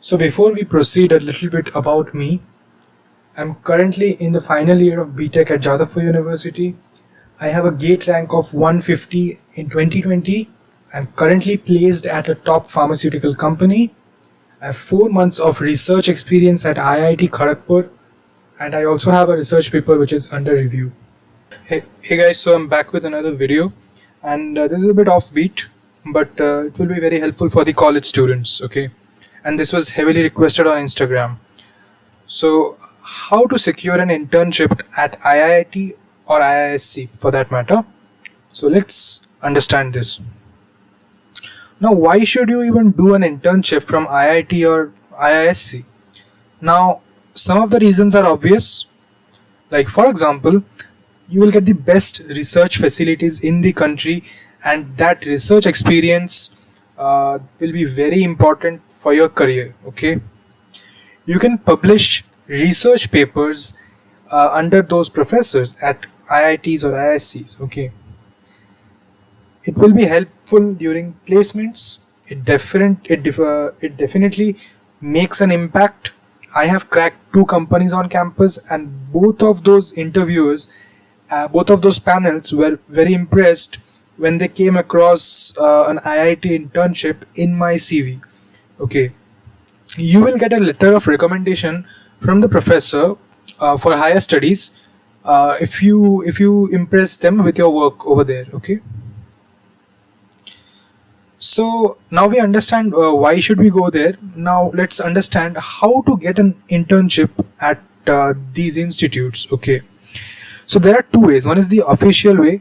So before we proceed, a little bit about me. I'm currently in the final year of BTech at Jadavpur University. I have a GATE rank of 150 in 2020. I'm currently placed at a top pharmaceutical company. I have 4 months of research experience at IIT Kharagpur, and I also have a research paper which is under review. Hey guys, so I'm back with another video, and this is a bit offbeat, but it will be very helpful for the college students, okay? And this was heavily requested on Instagram. So, how to secure an internship at IIT or IISc for that matter? So, let's understand this. Now, why should you even do an internship from IIT or IISc? Now, some of the reasons are obvious. Like, for example, you will get the best research facilities in the country, and that research experience will be very important for your career. Okay, you can publish research papers under those professors at IITs or IIScs. Okay, it will be helpful during placements. It definitely makes an impact. I have cracked 2 companies on campus, and both of those interviewers, both of those panels were very impressed when they came across an IIT internship in my CV. Okay, you will get a letter of recommendation from the professor for higher studies if you impress them with your work over there. Okay, so now we understand why should we go there. Now let's understand how to get an internship at these institutes. Okay, so there are 2 ways. One is the official way,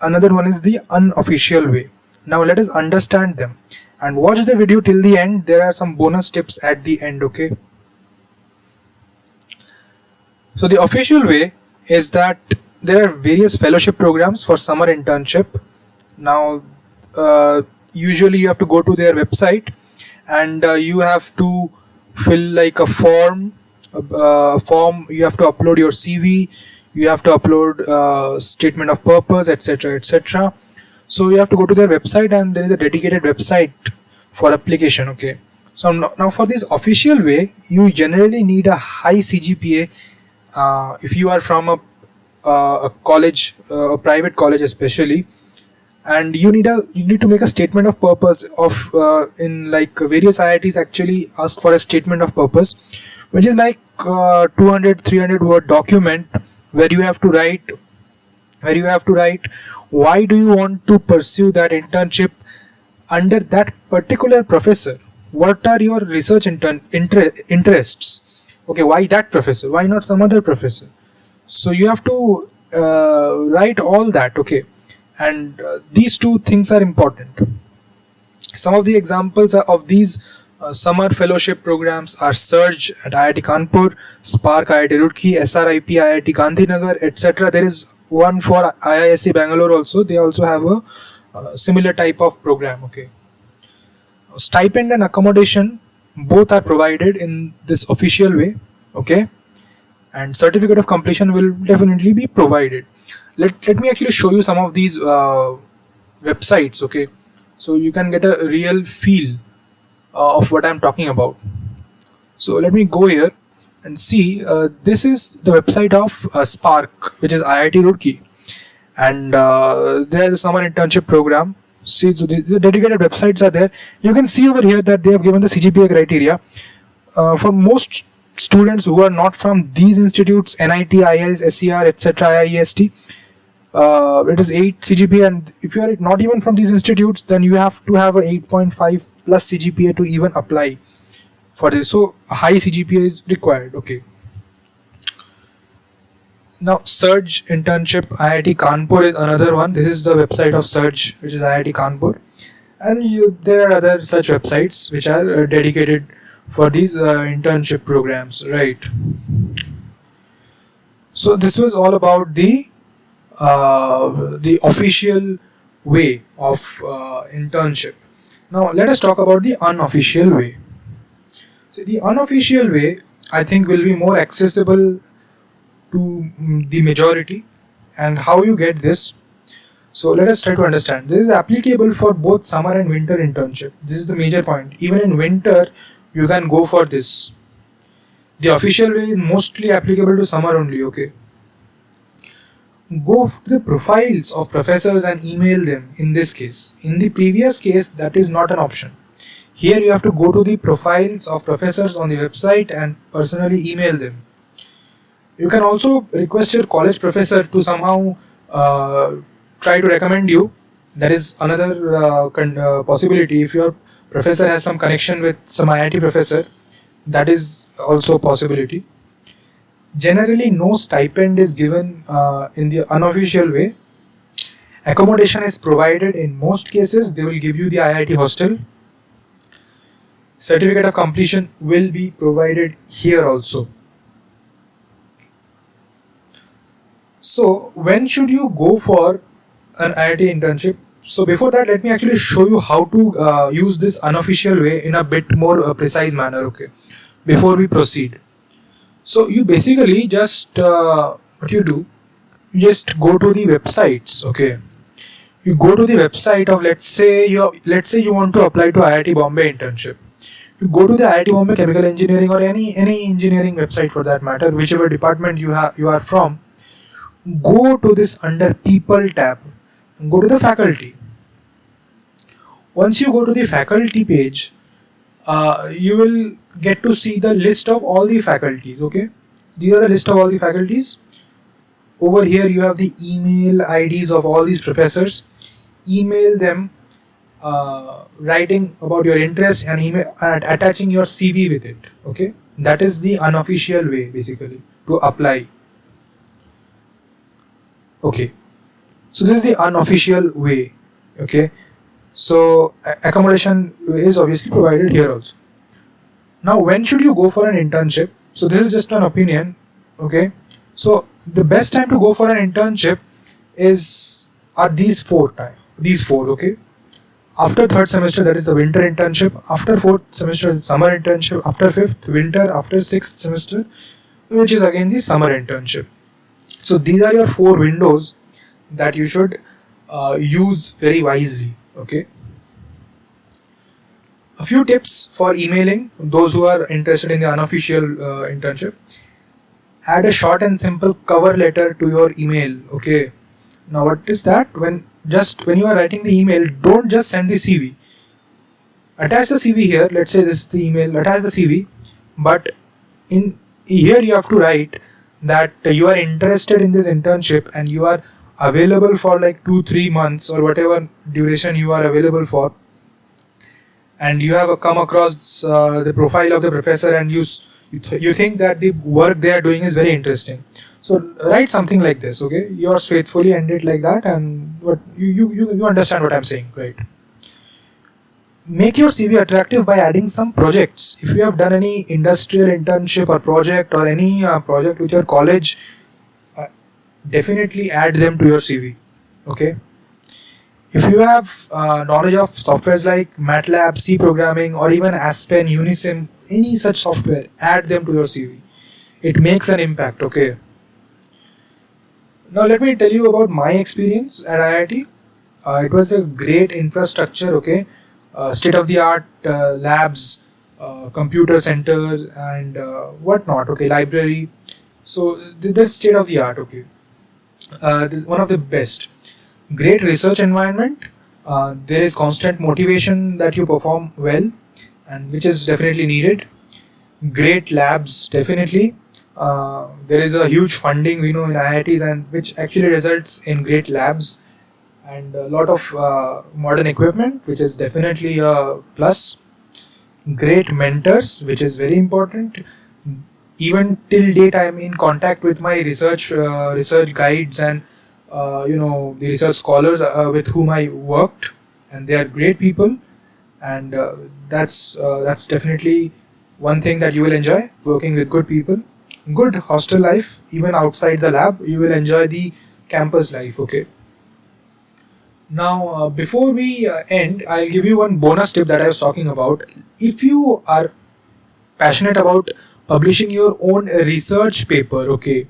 another one is the unofficial way. Now let us understand them and watch the video till the end. There are some bonus tips at the end. Okay, so the official way is that there are various fellowship programs for summer internship. Now usually you have to go to their website, and you have to fill like a form. You have to upload your CV, you have to upload statement of purpose, etc, etc. So you have to go to their website, and there is a dedicated website for application. Okay, so now for this official way, you generally need a high CGPA if you are from a college, a private college especially, and you need to make a statement of purpose of in like various IITs actually ask for a statement of purpose, which is like 200-300 word document where you have to write why do you want to pursue that internship under that particular professor. What are your research interests? Okay, why that professor, why not some other professor? So you have to write all that. Okay, and these 2 things are important. Some of the examples of these summer fellowship programs are Surge at IIT Kanpur, Spark IIT Roorkee, SRIP IIT Gandhinagar, etc. There is one for IISc Bangalore also. They also have a similar type of program. Okay, stipend and accommodation both are provided in this official way. Okay, and certificate of completion will definitely be provided. Let me actually show you some of these websites. Okay, so you can get a real feel of what I'm talking about. So let me go here and see. This is the website of Spark, which is IIT Roorkee, and there is a summer internship program. See, so the dedicated websites are there. You can see over here that they have given the CGPA criteria for most students who are not from these institutes, NIT, IIS, SCR, etc., IIST. It is 8 CGPA, and if you are not even from these institutes, then you have to have a 8.5 plus CGPA to even apply for this. So a high CGPA is required. Okay. Now Surge internship IIT Kanpur is another one. This is the website of Surge, which is IIT Kanpur, and there are other such websites which are dedicated for these internship programs, right? So this was all about the official way of internship. Now let us talk about the unofficial way. So the unofficial way, I think, will be more accessible to the majority. And how you get this? So let us try to understand. This is applicable for both summer and winter internship. This is the major point. Even in winter, you can go for this. The official way is mostly applicable to summer only, okay? Go to the profiles of professors and email them in this case. In the previous case, that is not an option. Here you have to go to the profiles of professors on the website and personally email them. You can also request your college professor to somehow try to recommend you. That is another possibility. If your professor has some connection with some IIT professor, that is also a possibility. Generally, no stipend is given in the unofficial way. Accommodation is provided in most cases. They will give you the IIT hostel. Certificate of completion will be provided here also. So when should you go for an IIT internship? So before that, let me actually show you how to use this unofficial way in a bit more precise manner, okay, before we proceed. So you basically just what you do, you just go to the websites, okay. You go to the website of let's say you want to apply to IIT Bombay internship. You go to the IIT Bombay Chemical Engineering or any engineering website for that matter, whichever department you are from. Go to this under People tab. Go to the faculty. Once you go to the faculty page, you will get to see the list of all the faculties, okay. These are the list of all the faculties. Over here you have the email IDs of all these professors. Email them writing about your interest and attaching your CV with it, okay. That is the unofficial way basically to apply. Okay, so this is the unofficial way, okay. So accommodation is obviously provided here also. Now when should you go for an internship? So this is just an opinion, okay. So the best time to go for an internship are these four, okay. After third semester, that is the winter internship. After fourth semester, summer internship. After fifth, winter. After sixth semester, which is again the summer internship. So these are your 4 windows that you should use very wisely, okay. A few tips for emailing those who are interested in the unofficial internship. Add a short and simple cover letter to your email, okay. Now what is that? When you are writing the email, don't just send the CV. Attach the CV here. Let's say this is the email. Attach the CV, but in here you have to write that you are interested in this internship and you are available for like 2-3 months or whatever duration you are available for, and you have come across the profile of the professor and you think that the work they are doing is very interesting. So write something like this, okay. Yours faithfully, end it like that, and what you understand what I'm saying, right? Make your CV attractive by adding some projects. If you have done any industrial internship or project or any project with your college, definitely add them to your CV, okay. If you have knowledge of softwares like MATLAB, C programming, or even Aspen, Unisim, any such software, add them to your CV. It makes an impact, okay. Now let me tell you about my experience at IIT. It was a great infrastructure, okay. State-of-the-art labs, computer centers, and whatnot, okay, library. So this state-of-the-art, okay. One of the best. Great research environment. There is constant motivation that you perform well, and which is definitely needed. Great labs, definitely. There is a huge funding, in IITs, and which actually results in great labs and a lot of modern equipment, which is definitely a plus. Great mentors, which is very important. Even till date, I am in contact with my research guides and the research scholars with whom I worked, and they are great people, and that's definitely one thing that you will enjoy, working with good people. Good hostel life, even outside the lab, you will enjoy the campus life, okay. Now before we end, I'll give you one bonus tip that I was talking about. If you are passionate about publishing your own research paper, okay,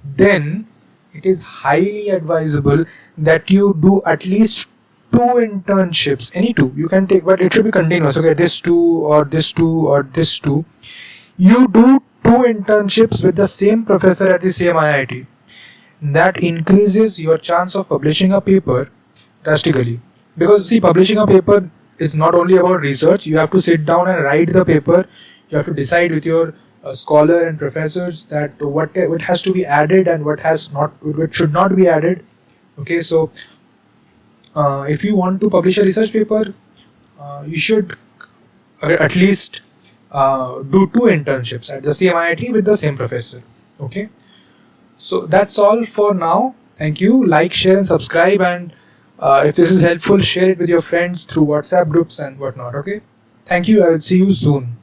then it is highly advisable that you do at least two internships, any two you can take, but it should be continuous. Okay, this two or this two or this two. You do two internships with the same professor at the same IIT. That increases your chance of publishing a paper drastically. Because see, publishing a paper is not only about research. You have to sit down and write the paper. You have to decide with your scholar and professors that what has to be added and what should not be added. Okay, so if you want to publish a research paper, you should at least do two internships at the same IIT with the same professor. Okay, so that's all for now. Thank you. Like, share, and subscribe. And if this is helpful, share it with your friends through WhatsApp groups and whatnot. Okay, thank you. I will see you soon.